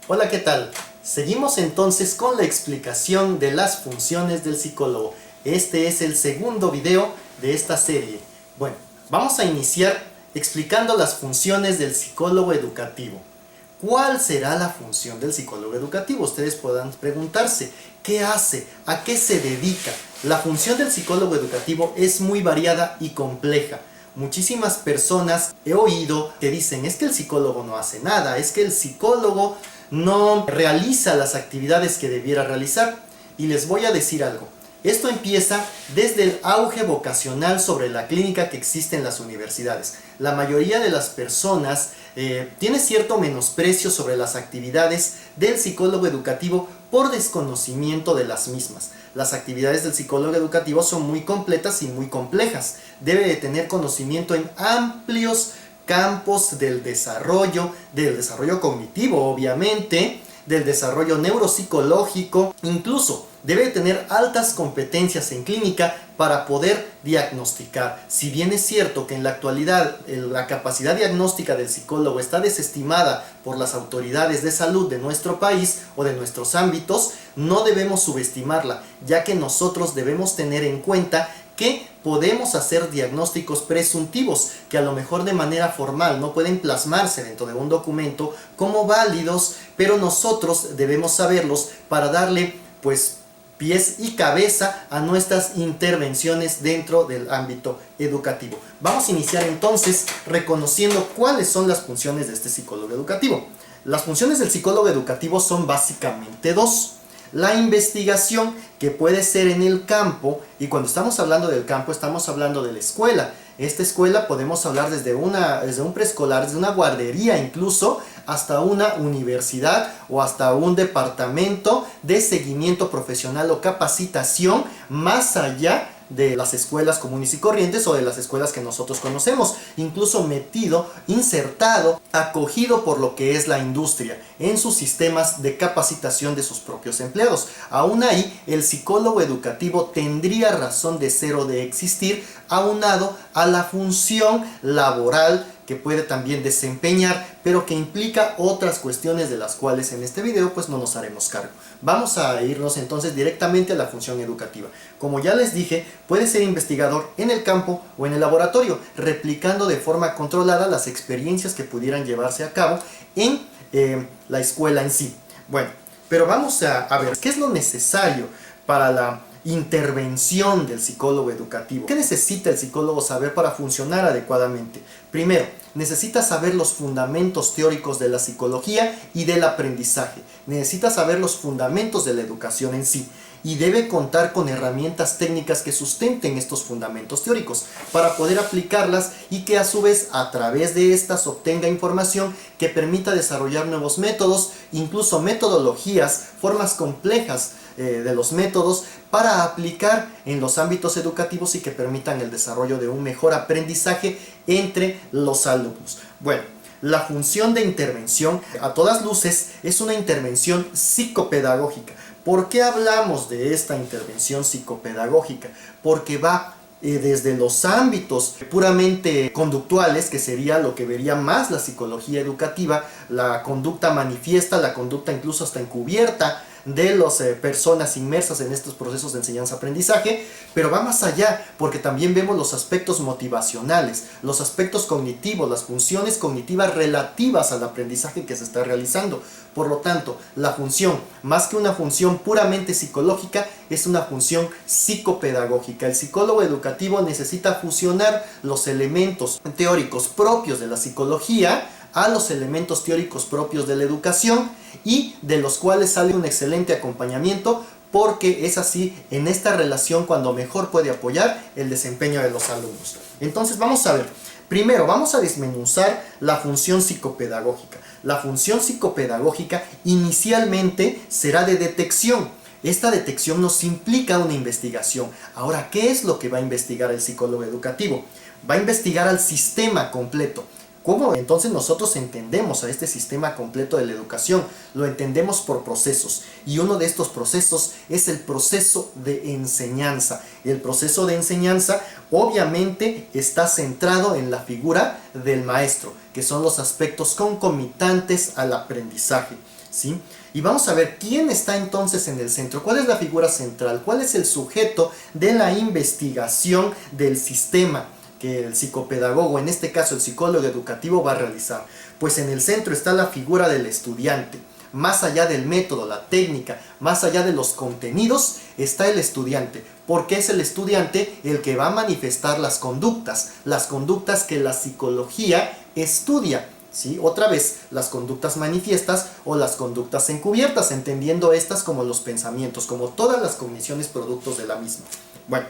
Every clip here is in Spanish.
Hola, ¿qué tal? Seguimos entonces con la explicación de las funciones del psicólogo. Este es el segundo video de esta serie. Bueno, vamos a iniciar explicando las funciones del psicólogo educativo. ¿Cuál será la función del psicólogo educativo? Ustedes podrán preguntarse, ¿qué hace? ¿A qué se dedica? La función del psicólogo educativo es muy variada y compleja. Muchísimas personas he oído que dicen, es que el psicólogo no hace nada, es que el psicólogo no realiza las actividades que debiera realizar. Y les voy a decir algo. Esto empieza desde el auge vocacional sobre la clínica que existe en las universidades. La mayoría de las personas tiene cierto menosprecio sobre las actividades del psicólogo educativo por desconocimiento de las mismas. Las actividades del psicólogo educativo son muy completas y muy complejas. Debe de tener conocimiento en amplios campos del desarrollo cognitivo, obviamente, del desarrollo neuropsicológico, incluso debe tener altas competencias en clínica para poder diagnosticar. Si bien es cierto que en la actualidad la capacidad diagnóstica del psicólogo está desestimada por las autoridades de salud de nuestro país o de nuestros ámbitos, no debemos subestimarla, ya que nosotros debemos tener en cuenta que podemos hacer diagnósticos presuntivos que a lo mejor de manera formal no pueden plasmarse dentro de un documento como válidos, pero nosotros debemos saberlos para darle pies y cabeza a nuestras intervenciones dentro del ámbito educativo. Vamos a iniciar entonces reconociendo cuáles son las funciones de este psicólogo educativo. Las funciones del psicólogo educativo son básicamente dos. La investigación, que puede ser en el campo, y cuando estamos hablando del campo estamos hablando de la escuela. Esta escuela podemos hablar desde un preescolar, desde una guardería incluso, hasta una universidad o hasta un departamento de seguimiento profesional o capacitación, más allá de las escuelas comunes y corrientes o de las escuelas que nosotros conocemos, incluso metido, insertado, acogido por lo que es la industria en sus sistemas de capacitación de sus propios empleados. Aún ahí, el psicólogo educativo tendría razón de ser o de existir, aunado a la función laboral que puede también desempeñar, pero que implica otras cuestiones de las cuales en este video no nos haremos cargo. Vamos a irnos entonces directamente a la función educativa. Como ya les dije, puede ser investigador en el campo o en el laboratorio, replicando de forma controlada las experiencias que pudieran llevarse a cabo en la escuela en sí. Bueno, pero vamos a ver qué es lo necesario para la intervención del psicólogo educativo. ¿Qué necesita el psicólogo saber para funcionar adecuadamente? Primero, necesita saber los fundamentos teóricos de la psicología y del aprendizaje. Necesita saber los fundamentos de la educación en sí. Y debe contar con herramientas técnicas que sustenten estos fundamentos teóricos para poder aplicarlas y que a su vez a través de estas obtenga información que permita desarrollar nuevos métodos, incluso metodologías, formas complejas de los métodos para aplicar en los ámbitos educativos y que permitan el desarrollo de un mejor aprendizaje entre los alumnos. Bueno, la función de intervención a todas luces es una intervención psicopedagógica. ¿Por qué hablamos de esta intervención psicopedagógica? Porque va desde los ámbitos puramente conductuales, que sería lo que vería más la psicología educativa, la conducta manifiesta, la conducta incluso hasta encubierta de las personas inmersas en estos procesos de enseñanza-aprendizaje, pero va más allá, porque también vemos los aspectos motivacionales, los aspectos cognitivos, las funciones cognitivas relativas al aprendizaje que se está realizando. Por lo tanto, la función, más que una función puramente psicológica, es una función psicopedagógica. El psicólogo educativo necesita fusionar los elementos teóricos propios de la psicología a los elementos teóricos propios de la educación y de los cuales sale un excelente acompañamiento, porque es así en esta relación cuando mejor puede apoyar el desempeño de los alumnos. Entonces vamos a ver, primero vamos a desmenuzar la función psicopedagógica. La función psicopedagógica inicialmente será de detección. Esta detección nos implica una investigación. Ahora, ¿qué es lo que va a investigar el psicólogo educativo? Va a investigar al sistema completo. ¿Cómo entonces nosotros entendemos a este sistema completo de la educación? Lo entendemos por procesos, y uno de estos procesos es el proceso de enseñanza. El proceso de enseñanza obviamente está centrado en la figura del maestro, que son los aspectos concomitantes al aprendizaje. ¿sí? Y vamos a ver quién está entonces en el centro, cuál es la figura central, cuál es el sujeto de la investigación del sistema que el psicopedagogo, en este caso el psicólogo educativo, va a realizar. Pues en el centro está la figura del estudiante. Más allá del método, la técnica, más allá de los contenidos, está el estudiante, porque es el estudiante el que va a manifestar las conductas que la psicología estudia. ¿Sí? Otra vez, las conductas manifiestas o las conductas encubiertas, entendiendo estas como los pensamientos, como todas las cogniciones productos de la misma. Bueno,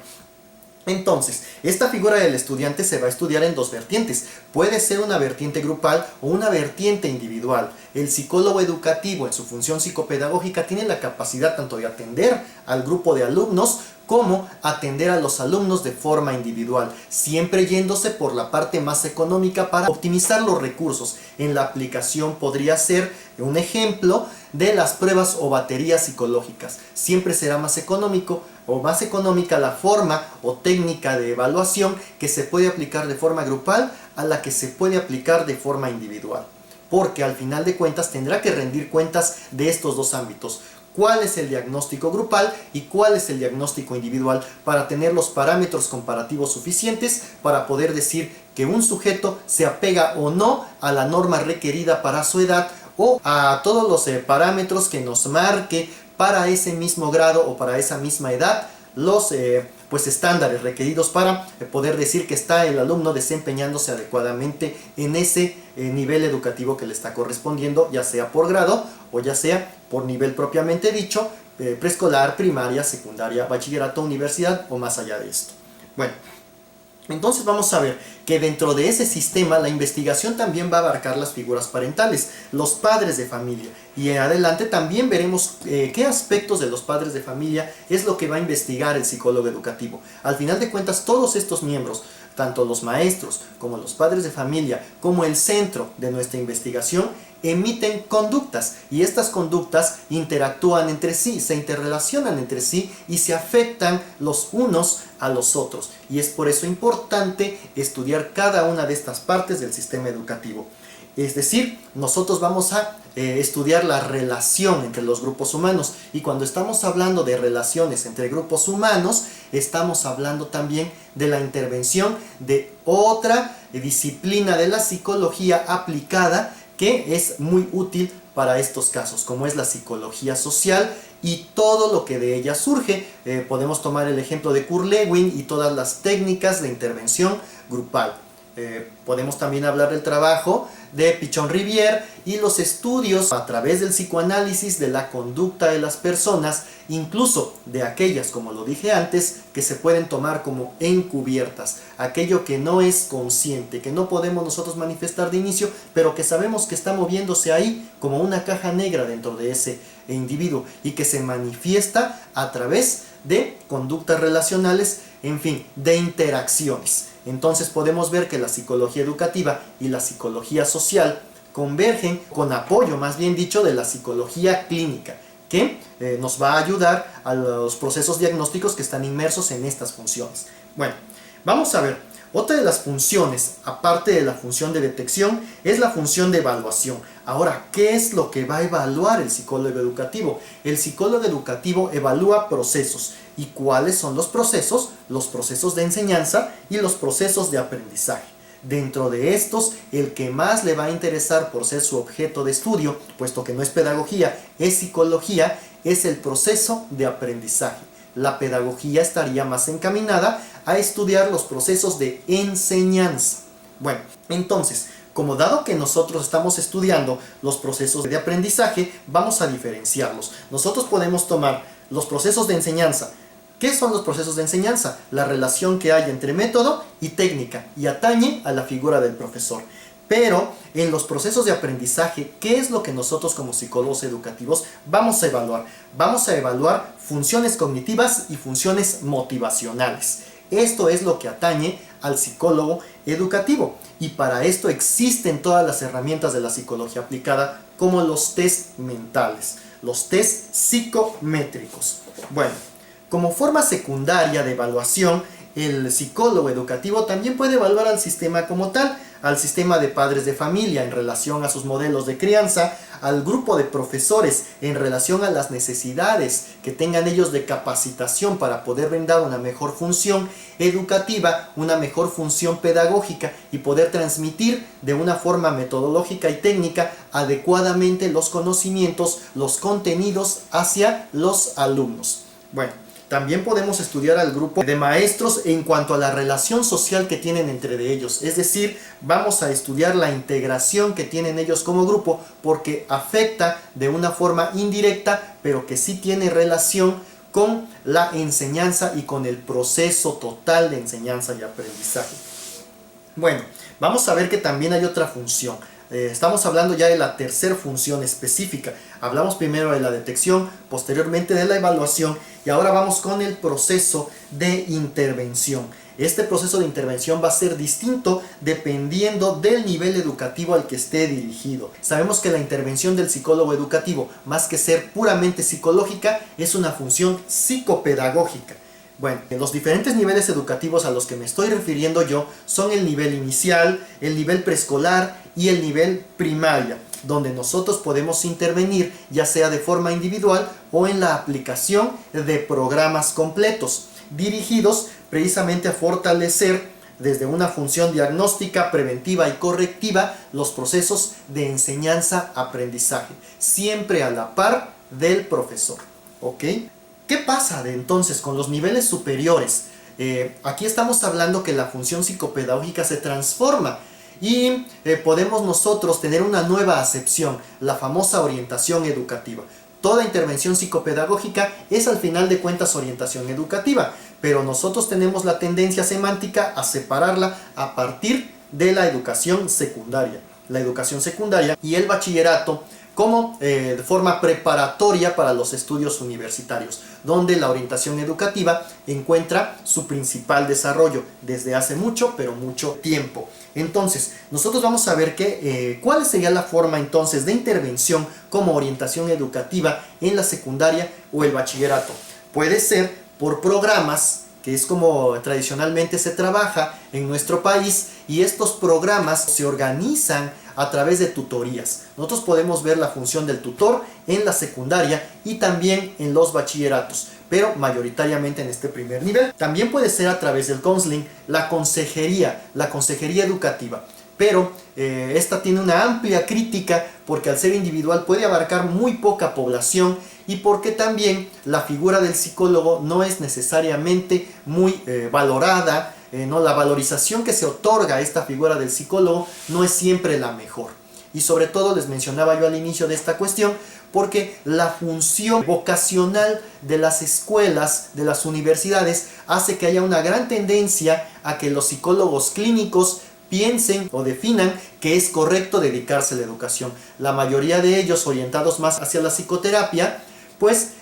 entonces, esta figura del estudiante se va a estudiar en dos vertientes. Puede ser una vertiente grupal o una vertiente individual. El psicólogo educativo, en su función psicopedagógica, tiene la capacidad tanto de atender al grupo de alumnos como atender a los alumnos de forma individual, siempre yéndose por la parte más económica para optimizar los recursos. En la aplicación podría ser un ejemplo de las pruebas o baterías psicológicas. Siempre será más económico o más económica la forma o técnica de evaluación que se puede aplicar de forma grupal a la que se puede aplicar de forma individual, porque al final de cuentas tendrá que rendir cuentas de estos dos ámbitos: cuál es el diagnóstico grupal y cuál es el diagnóstico individual, para tener los parámetros comparativos suficientes para poder decir que un sujeto se apega o no a la norma requerida para su edad o a todos los parámetros que nos marque para ese mismo grado o para esa misma edad los pues estándares requeridos para poder decir que está el alumno desempeñándose adecuadamente en ese nivel educativo que le está correspondiendo, ya sea por grado o ya sea por nivel propiamente dicho, preescolar, primaria, secundaria, bachillerato, universidad o más allá de esto. Bueno, entonces vamos a ver que dentro de ese sistema la investigación también va a abarcar las figuras parentales, los padres de familia, y en adelante también veremos qué aspectos de los padres de familia es lo que va a investigar el psicólogo educativo. Al final de cuentas, todos estos miembros, tanto los maestros como los padres de familia, como el centro de nuestra investigación, emiten conductas, y estas conductas interactúan entre sí, se interrelacionan entre sí y se afectan los unos a los otros, y es por eso importante estudiar cada una de estas partes del sistema educativo. Es decir, nosotros vamos a estudiar la relación entre los grupos humanos, y cuando estamos hablando de relaciones entre grupos humanos, estamos hablando también de la intervención de otra disciplina de la psicología aplicada que es muy útil para estos casos, como es la psicología social y todo lo que de ella surge. Podemos tomar el ejemplo de Kurt Lewin y todas las técnicas de intervención grupal. Podemos también hablar del trabajo de Pichon-Rivière y los estudios a través del psicoanálisis de la conducta de las personas, incluso de aquellas, como lo dije antes, que se pueden tomar como encubiertas, aquello que no es consciente, que no podemos nosotros manifestar de inicio, pero que sabemos que está moviéndose ahí como una caja negra dentro de ese individuo y que se manifiesta a través de conductas relacionales, en fin, de interacciones. Entonces podemos ver que la psicología educativa y la psicología social convergen con apoyo, más bien dicho, de la psicología clínica, que nos va a ayudar a los procesos diagnósticos que están inmersos en estas funciones. Bueno, vamos a ver. Otra de las funciones, aparte de la función de detección, es la función de evaluación. Ahora, ¿qué es lo que va a evaluar el psicólogo educativo? El psicólogo educativo evalúa procesos. ¿Y cuáles son los procesos? Los procesos de enseñanza y los procesos de aprendizaje. Dentro de estos, el que más le va a interesar por ser su objeto de estudio, puesto que no es pedagogía, es psicología, es el proceso de aprendizaje. La pedagogía estaría más encaminada a estudiar los procesos de enseñanza. Bueno, entonces, como dado que nosotros estamos estudiando los procesos de aprendizaje, vamos a diferenciarlos. Nosotros podemos tomar los procesos de enseñanza. ¿Qué son los procesos de enseñanza? La relación que hay entre método y técnica, y atañe a la figura del profesor. Pero en los procesos de aprendizaje, ¿qué es lo que nosotros como psicólogos educativos vamos a evaluar? Vamos a evaluar funciones cognitivas y funciones motivacionales. Esto es lo que atañe al psicólogo educativo, y para esto existen todas las herramientas de la psicología aplicada, como los test mentales, los test psicométricos. Bueno, como forma secundaria de evaluación el psicólogo educativo también puede evaluar al sistema como tal, al sistema de padres de familia en relación a sus modelos de crianza, al grupo de profesores en relación a las necesidades que tengan ellos de capacitación para poder brindar una mejor función educativa, una mejor función pedagógica y poder transmitir de una forma metodológica y técnica adecuadamente los conocimientos, los contenidos hacia los alumnos. Bueno, también podemos estudiar al grupo de maestros en cuanto a la relación social que tienen entre ellos. Es decir, vamos a estudiar la integración que tienen ellos como grupo porque afecta de una forma indirecta, pero que sí tiene relación con la enseñanza y con el proceso total de enseñanza y aprendizaje. Bueno, vamos a ver que también hay otra función. Estamos hablando ya de la tercera función específica. Hablamos primero de la detección, posteriormente de la evaluación y ahora vamos con el proceso de intervención. Este proceso de intervención va a ser distinto dependiendo del nivel educativo al que esté dirigido. Sabemos que la intervención del psicólogo educativo, más que ser puramente psicológica, es una función psicopedagógica. Bueno, los diferentes niveles educativos a los que me estoy refiriendo yo son el nivel inicial, el nivel preescolar y el nivel primaria, donde nosotros podemos intervenir ya sea de forma individual o en la aplicación de programas completos, dirigidos precisamente a fortalecer desde una función diagnóstica, preventiva y correctiva los procesos de enseñanza-aprendizaje, siempre a la par del profesor. ¿Ok? ¿Qué pasa entonces con los niveles superiores? Aquí estamos hablando que la función psicopedagógica se transforma y podemos nosotros tener una nueva acepción, la famosa orientación educativa. Toda intervención psicopedagógica es al final de cuentas orientación educativa, pero nosotros tenemos la tendencia semántica a separarla a partir de la educación secundaria. La educación secundaria y el bachillerato como de forma preparatoria para los estudios universitarios, donde la orientación educativa encuentra su principal desarrollo desde hace mucho, pero mucho tiempo. Entonces, nosotros vamos a ver cuál sería la forma entonces de intervención como orientación educativa en la secundaria o el bachillerato. Puede ser por programas, que es como tradicionalmente se trabaja en nuestro país, y estos programas se organizan a través de tutorías. Nosotros podemos ver la función del tutor en la secundaria y también en los bachilleratos, pero mayoritariamente en este primer nivel. También puede ser a través del counseling, la consejería educativa. Pero esta tiene una amplia crítica porque al ser individual puede abarcar muy poca población y porque también la figura del psicólogo no es necesariamente muy valorada. La valorización que se otorga a esta figura del psicólogo no es siempre la mejor. Y sobre todo les mencionaba yo al inicio de esta cuestión porque la función vocacional de las escuelas, de las universidades, hace que haya una gran tendencia a que los psicólogos clínicos piensen o definan que es correcto dedicarse a la educación. La mayoría de ellos orientados más hacia la psicoterapia, pues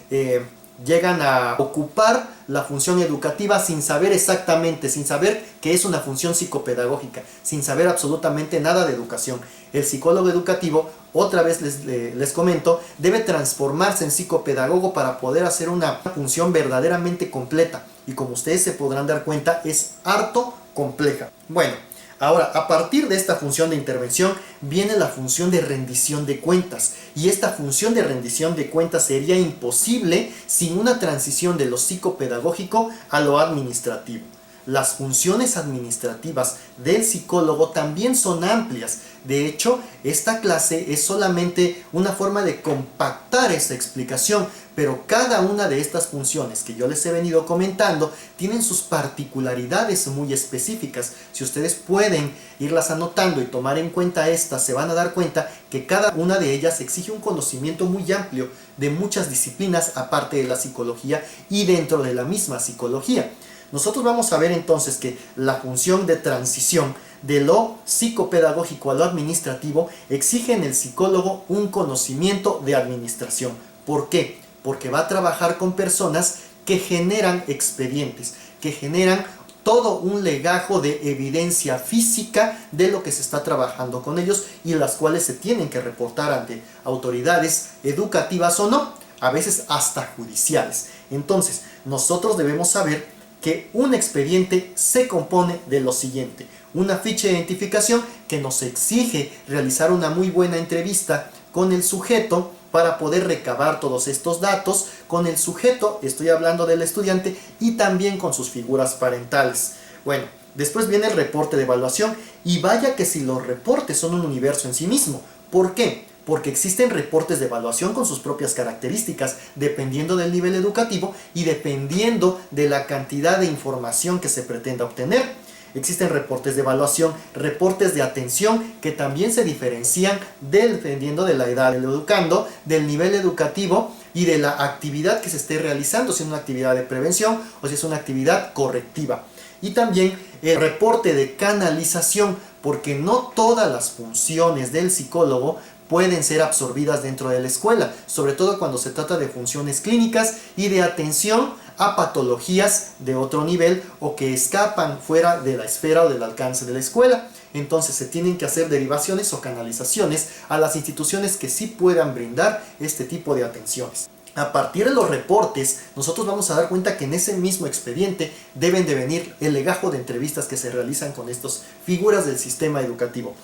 llegan a ocupar la función educativa sin saber exactamente, sin saber que es una función psicopedagógica, sin saber absolutamente nada de educación. El psicólogo educativo, otra vez les comento, debe transformarse en psicopedagogo para poder hacer una función verdaderamente completa. Y como ustedes se podrán dar cuenta, es harto compleja. Bueno, ahora, a partir de esta función de intervención viene la función de rendición de cuentas. Y esta función de rendición de cuentas sería imposible sin una transición de lo psicopedagógico a lo administrativo. Las funciones administrativas del psicólogo también son amplias. De hecho, esta clase es solamente una forma de compactar esta explicación, pero cada una de estas funciones que yo les he venido comentando tienen sus particularidades muy específicas. Si ustedes pueden irlas anotando y tomar en cuenta estas, se van a dar cuenta que cada una de ellas exige un conocimiento muy amplio de muchas disciplinas aparte de la psicología y dentro de la misma psicología. Nosotros vamos a ver entonces que la función de transición de lo psicopedagógico a lo administrativo exige en el psicólogo un conocimiento de administración. ¿Por qué? Porque va a trabajar con personas que generan expedientes, que generan todo un legajo de evidencia física de lo que se está trabajando con ellos y las cuales se tienen que reportar ante autoridades educativas o no, a veces hasta judiciales. Entonces, nosotros debemos saber que un expediente se compone de lo siguiente: una ficha de identificación que nos exige realizar una muy buena entrevista con el sujeto para poder recabar todos estos datos. Con el sujeto, estoy hablando del estudiante, y también con sus figuras parentales. Bueno, después viene el reporte de evaluación, y vaya que si los reportes son un universo en sí mismo. ¿Por qué? Porque existen reportes de evaluación con sus propias características, dependiendo del nivel educativo y dependiendo de la cantidad de información que se pretenda obtener. Existen reportes de evaluación, reportes de atención, que también se diferencian dependiendo de la edad del educando, del nivel educativo y de la actividad que se esté realizando, si es una actividad de prevención o si es una actividad correctiva. Y también el reporte de canalización, porque no todas las funciones del psicólogo pueden ser absorbidas dentro de la escuela, sobre todo cuando se trata de funciones clínicas y de atención a patologías de otro nivel o que escapan fuera de la esfera o del alcance de la escuela. Entonces se tienen que hacer derivaciones o canalizaciones a las instituciones que sí puedan brindar este tipo de atenciones. A partir de los reportes, nosotros vamos a dar cuenta que en ese mismo expediente deben de venir el legajo de entrevistas que se realizan con estas figuras del sistema educativo.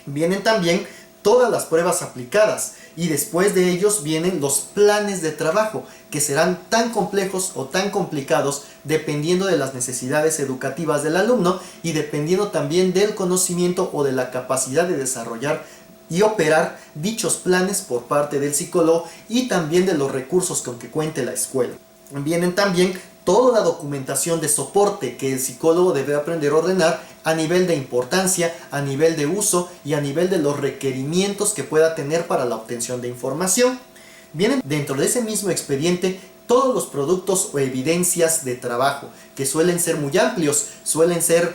Vienen también todas las pruebas aplicadas, y después de ellos vienen los planes de trabajo, que serán tan complejos o tan complicados dependiendo de las necesidades educativas del alumno y dependiendo también del conocimiento o de la capacidad de desarrollar y operar dichos planes por parte del psicólogo, y también de los recursos con que cuente la escuela. Vienen también toda la documentación de soporte que el psicólogo debe aprender a ordenar a nivel de importancia, a nivel de uso y a nivel de los requerimientos que pueda tener para la obtención de información. Vienen dentro de ese mismo expediente todos los productos o evidencias de trabajo, que suelen ser muy amplios, suelen ser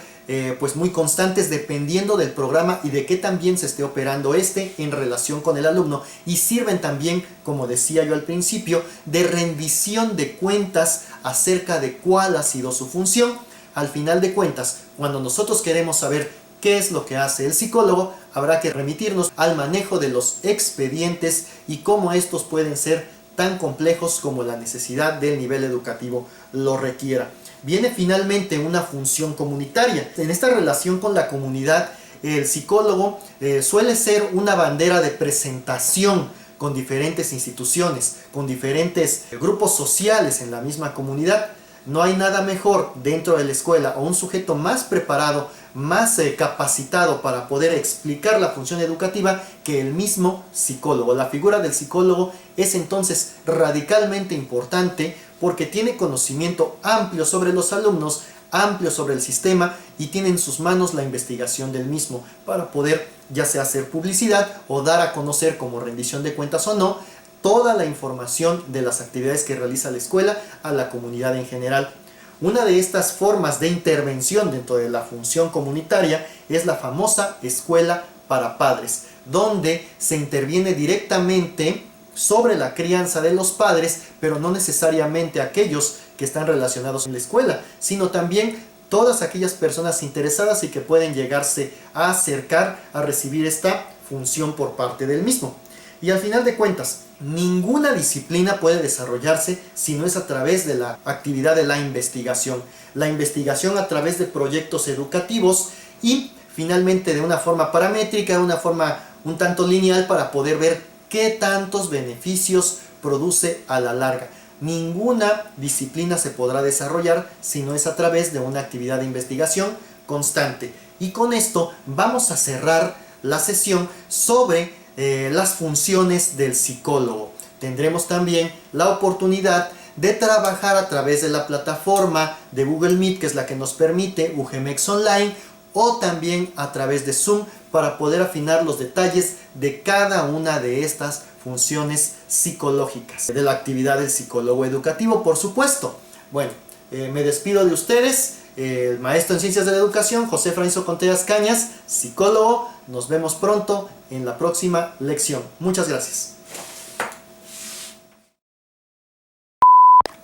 pues muy constantes dependiendo del programa y de qué también se esté operando en relación con el alumno, y sirven también, como decía yo al principio, de rendición de cuentas acerca de cuál ha sido su función. Al final de cuentas, cuando nosotros queremos saber qué es lo que hace el psicólogo, habrá que remitirnos al manejo de los expedientes y cómo estos pueden ser tan complejos como la necesidad del nivel educativo lo requiera. Viene finalmente una función comunitaria. En esta relación con la comunidad, el psicólogo suele ser una bandera de presentación con diferentes instituciones, con diferentes grupos sociales en la misma comunidad. No hay nada mejor dentro de la escuela o un sujeto más preparado, más capacitado para poder explicar la función educativa que el mismo psicólogo. La figura del psicólogo es entonces radicalmente importante porque tiene conocimiento amplio sobre los alumnos, amplio sobre el sistema, y tiene en sus manos la investigación del mismo para poder ya sea hacer publicidad o dar a conocer como rendición de cuentas o no toda la información de las actividades que realiza la escuela a la comunidad en general. Una de estas formas de intervención dentro de la función comunitaria es la famosa escuela para padres, donde se interviene directamente sobre la crianza de los padres, pero no necesariamente aquellos que están relacionados en la escuela, sino también todas aquellas personas interesadas y que pueden llegarse a acercar a recibir esta función por parte del mismo. Y al final de cuentas, ninguna disciplina puede desarrollarse si no es a través de la actividad de la investigación. La investigación a través de proyectos educativos y finalmente de una forma paramétrica, de una forma un tanto lineal, para poder ver qué tantos beneficios produce a la larga. Ninguna disciplina se podrá desarrollar si no es a través de una actividad de investigación constante. Y con esto vamos a cerrar la sesión sobre las funciones del psicólogo. Tendremos también la oportunidad de trabajar a través de la plataforma de Google Meet, que es la que nos permite UGMX Online, o también a través de Zoom, para poder afinar los detalles de cada una de estas funciones psicológicas, de la actividad del psicólogo educativo, por supuesto. Bueno, me despido de ustedes, el maestro en Ciencias de la Educación, José Francisco Contreras Cañas, psicólogo. Nos vemos pronto en la próxima lección. Muchas gracias.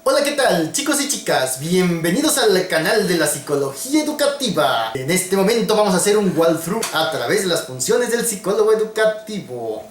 Hola, ¿qué tal, chicos y chicas? Bienvenidos al canal de la psicología educativa. En este momento vamos a hacer un walkthrough a través de las funciones del psicólogo educativo.